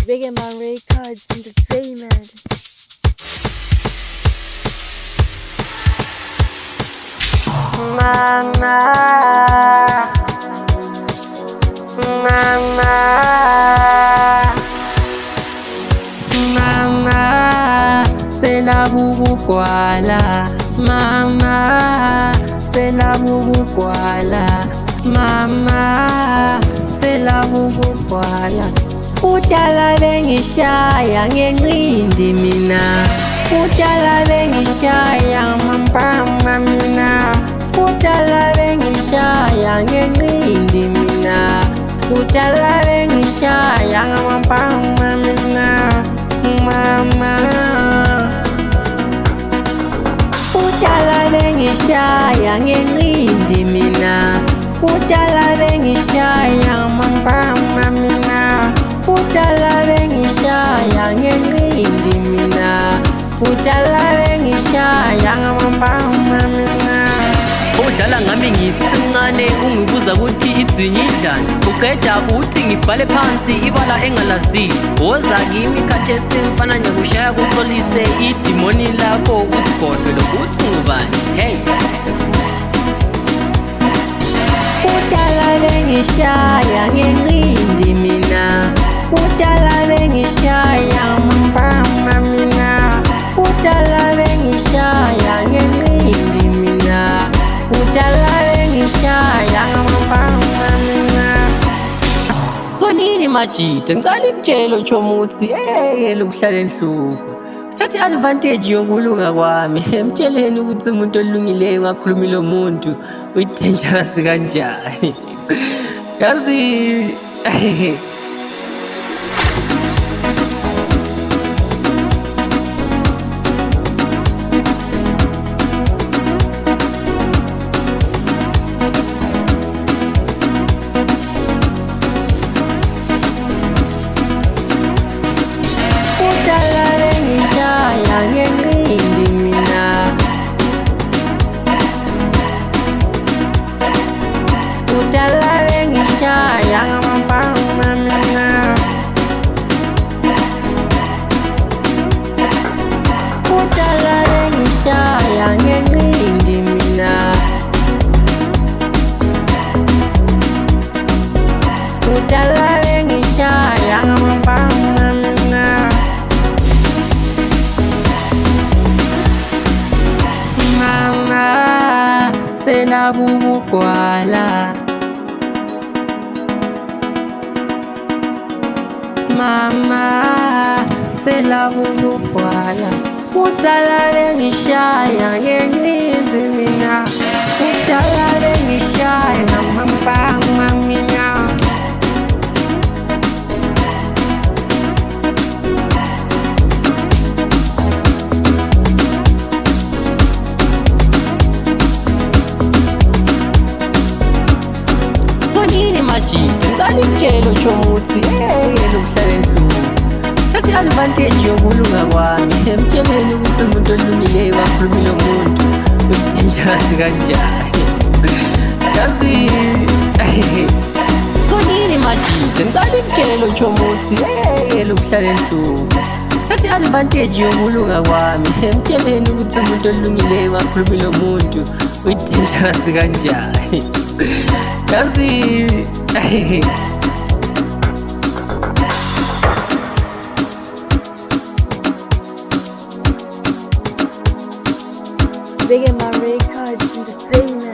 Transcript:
Big Man Records Entertainment. Mama, mama, mama, sena bubukwala. Mama, sena bubukwala. Mama, sena bubukwala. Udala bengishaya ngenqindi mina. Udala bengishaya mampama mina. Udala bengishaya ngenqindi mina. Udala bengishaya mampama mina. Mama, udala bengishaya ngenqindi mina. Udala bengishaya mampama mina. Udala bengishaya ngenqindi mina. Udala bengishaya mampama mina. Udlala ngami ngisincane ungibuza ukuthi idzinyidlana. Uqeda uthi ngibhale phansi ibala engalazi. Woza kimi khathesi mfana nyakushaya kuxolise idimoni lakho usigodwe lokuthi ngubani. Hey, Udala bengishaya ngenqindi mina. Udala bengishaya mampama mina. Udala bengishaya ngenqindi mina. Udala bengishaya mampama mina. sonini majida ngicela imtshelo chomuthi lokuhlala enhluva. Thathe advantage yokulunga kwami. Emtsheleni ukuthi umuntu olungileyo ngakhuluma lo muntu uyi-dangerous kanjani. Yazi Udala bengishaya ngenqindi mina. Udala bengishaya mampama mina. Udala bengishaya ngenqindi mina. Udala bengishaya mampama mina. Mama, sena bubukwala. Mama, sena bubukwala. Udala bengishaya ngenqindi mina. Udala bengishaya mampama mina. sonini majida ngicela imtshelo chomuthi lokuhlala enhluva. Thathe advantage yokulunga kwami. Emtsheleni ukuthi umuntu olungileyo ngakhuluma lo muntu uyi-dangerous kanjani. Yazi sonini majida ngicela imtshelo chomuthi lokuhlala enhluva. Thathe advantage yokulunga kwami. Emtsheleni ukuthi umuntu olungileyo ngakhuluma lo muntu uyi-dangerous kanjani. Yazi Big Man Records Entertainment.